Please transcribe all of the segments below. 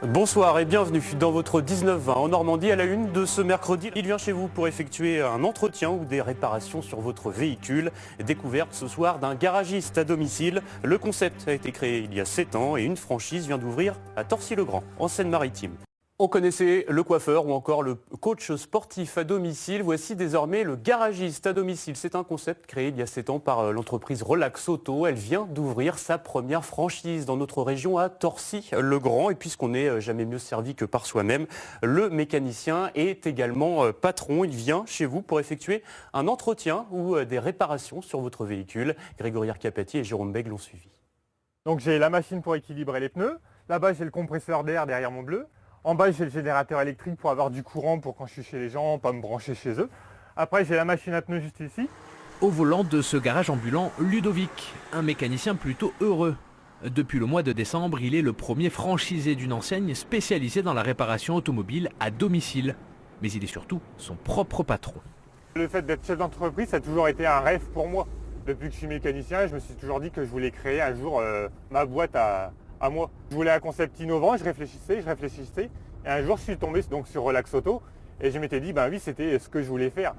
Bonsoir et bienvenue dans votre 19-20 en Normandie à la une de ce mercredi. Il vient chez vous pour effectuer un entretien ou des réparations sur votre véhicule. Découverte ce soir d'un garagiste à domicile. Le concept a été créé il y a 7 ans et une franchise vient d'ouvrir à Torcy-le-Grand, en Seine-Maritime. On connaissait le coiffeur ou encore le coach sportif à domicile. Voici désormais le garagiste à domicile. C'est un concept créé il y a 7 ans par l'entreprise Relax Auto. Elle vient d'ouvrir sa première franchise dans notre région à Torcy-le-Grand. Et puisqu'on n'est jamais mieux servi que par soi-même, le mécanicien est également patron. Il vient chez vous pour effectuer un entretien ou des réparations sur votre véhicule. Grégory Arcapati et Jérôme Bègue l'ont suivi. Donc j'ai la machine pour équilibrer les pneus. Là-bas j'ai le compresseur d'air derrière mon bleu. En bas, j'ai le générateur électrique pour avoir du courant pour quand je suis chez les gens, pas me brancher chez eux. Après, j'ai la machine à pneus juste ici. Au volant de ce garage ambulant, Ludovic, un mécanicien plutôt heureux. Depuis le mois de décembre, il est le premier franchisé d'une enseigne spécialisée dans la réparation automobile à domicile. Mais il est surtout son propre patron. Le fait d'être chef d'entreprise, ça a toujours été un rêve pour moi. Depuis que je suis mécanicien, je me suis toujours dit que je voulais créer un jour ma boîte à moi. Je voulais un concept innovant, je réfléchissais, et un jour je suis tombé donc sur Relax Auto et je m'étais dit, ben oui, c'était ce que je voulais faire.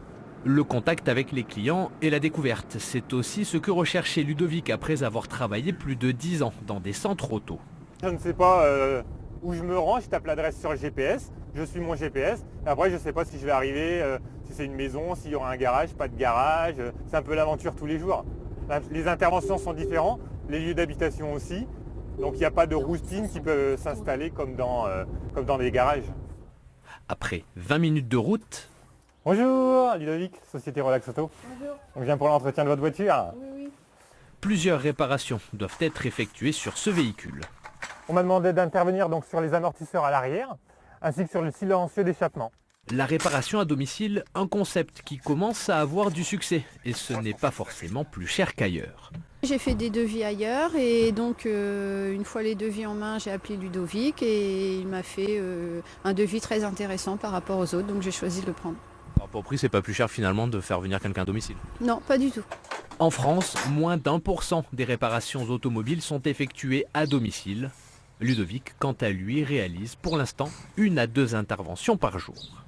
Le contact avec les clients et la découverte, c'est aussi ce que recherchait Ludovic après avoir travaillé plus de 10 ans dans des centres auto. Je ne sais pas où je me rends, je tape l'adresse sur le GPS, je suis mon GPS, et après je ne sais pas si je vais arriver, si c'est une maison, s'il y aura un garage, pas de garage, c'est un peu l'aventure tous les jours. Les interventions sont différentes, les lieux d'habitation aussi. Donc il n'y a pas de routine qui peut s'installer comme dans des garages. Après 20 minutes de route... Bonjour, Ludovic, Société Relax Auto. Bonjour. On vient pour l'entretien de votre voiture. Oui. Plusieurs réparations doivent être effectuées sur ce véhicule. On m'a demandé d'intervenir donc sur les amortisseurs à l'arrière, ainsi que sur le silencieux d'échappement. La réparation à domicile, un concept qui commence à avoir du succès. Et ce n'est pas forcément plus cher qu'ailleurs. J'ai fait des devis ailleurs et donc une fois les devis en main, j'ai appelé Ludovic et il m'a fait un devis très intéressant par rapport aux autres, donc j'ai choisi de le prendre. Par rapport au prix, c'est pas plus cher finalement de faire venir quelqu'un à domicile. Non, pas du tout. En France, moins d'1% des réparations automobiles sont effectuées à domicile. Ludovic, quant à lui, réalise pour l'instant 1 à 2 interventions par jour.